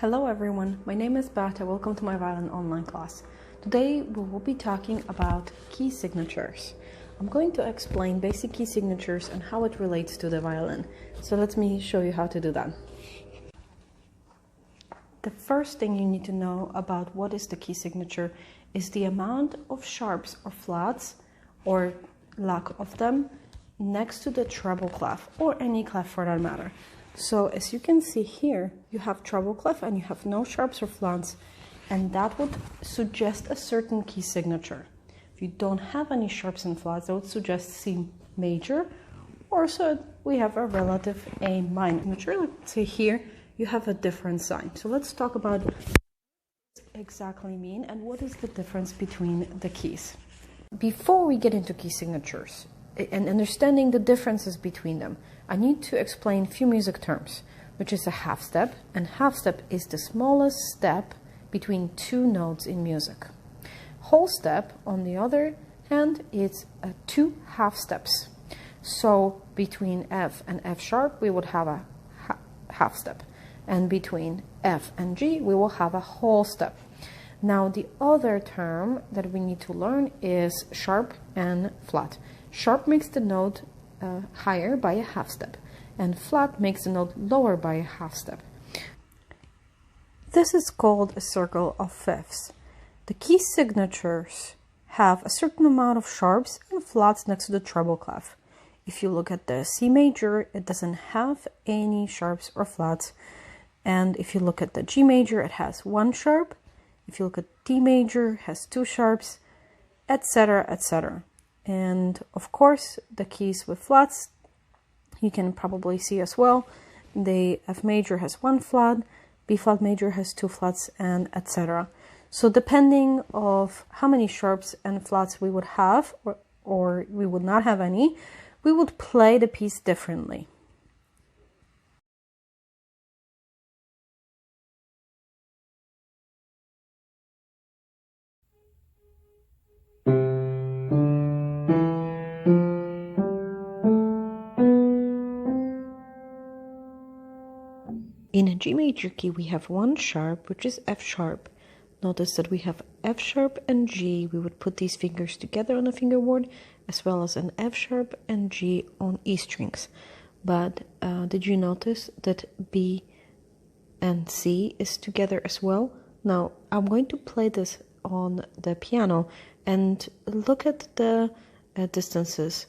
Hello everyone, my name is Bata. Welcome to my violin online class. Today we will be talking about key signatures. I'm going to explain basic key signatures and how it relates to the violin. So let me show you how to do that. The first thing you need to know about what is the key signature is the amount of sharps or flats or lack of them next to the treble clef or any clef for that matter. So as you can see here, you have treble clef and you have no sharps or flats, and that would suggest a certain key signature. If you don't have any sharps and flats, that would suggest C major, or so we have a relative A minor signature. Let's say here you have a different sign. So let's talk about what does it exactly mean and what is the difference between the keys. Before we get into key signatures and understanding the differences between them, I need to explain a few music terms, which is a half step, and half step is the smallest step between two notes in music. Whole step, on the other hand, is two half steps. So between F and F sharp, we would have a half step, and between F and G, we will have a whole step. Now, the other term that we need to learn is sharp and flat. Sharp makes the note higher by a half step, and flat makes the note lower by a half step. This is called a circle of fifths. The key signatures have a certain amount of sharps and flats next to the treble clef. If you look at the C major, it doesn't have any sharps or flats, and if you look at the G major, it has one sharp. If you look at D major, it has two sharps, etc., etc. And of course, the keys with flats, you can probably see as well. The F major has one flat, B flat major has two flats, and etc. So depending of how many sharps and flats we would have, or we would not have any, we would play the piece differently. In a G major key, we have one sharp, which is F sharp. Notice that we have F sharp and G. We would put these fingers together on the fingerboard, as well as an F sharp and G on E strings. But did you notice that B and C is together as well? Now, I'm going to play this on the piano and look at the distances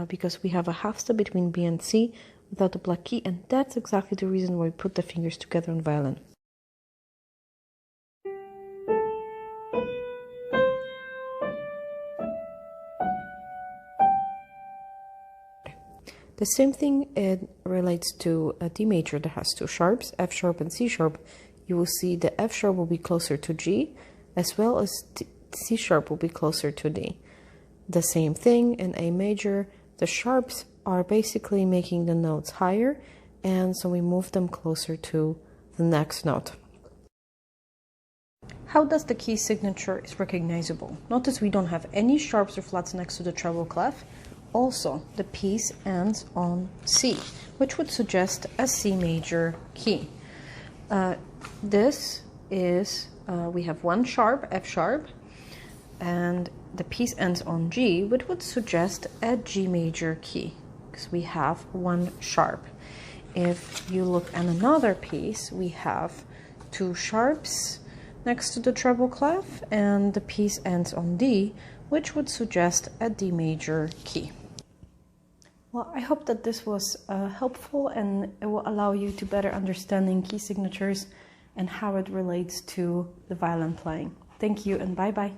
because we have a half step between B and C without the black key, and that's exactly the reason why we put the fingers together on violin. The same thing relates to a D major that has two sharps, F sharp and C sharp. You will see the F sharp will be closer to G, as well as C sharp will be closer to D. The same thing in A major, the sharps are basically making the notes higher, and so we move them closer to the next note. How does the key signature is recognizable? Notice we don't have any sharps or flats next to the treble clef. Also, the piece ends on C, which would suggest a C major key. This is, we have one sharp, F sharp, and the piece ends on G, which would suggest a G major key, because we have one sharp. If you look at another piece, we have two sharps next to the treble clef, and the piece ends on D, which would suggest a D major key. Well, I hope that this was helpful, and it will allow you to better understanding key signatures and how it relates to the violin playing. Thank you, and bye-bye.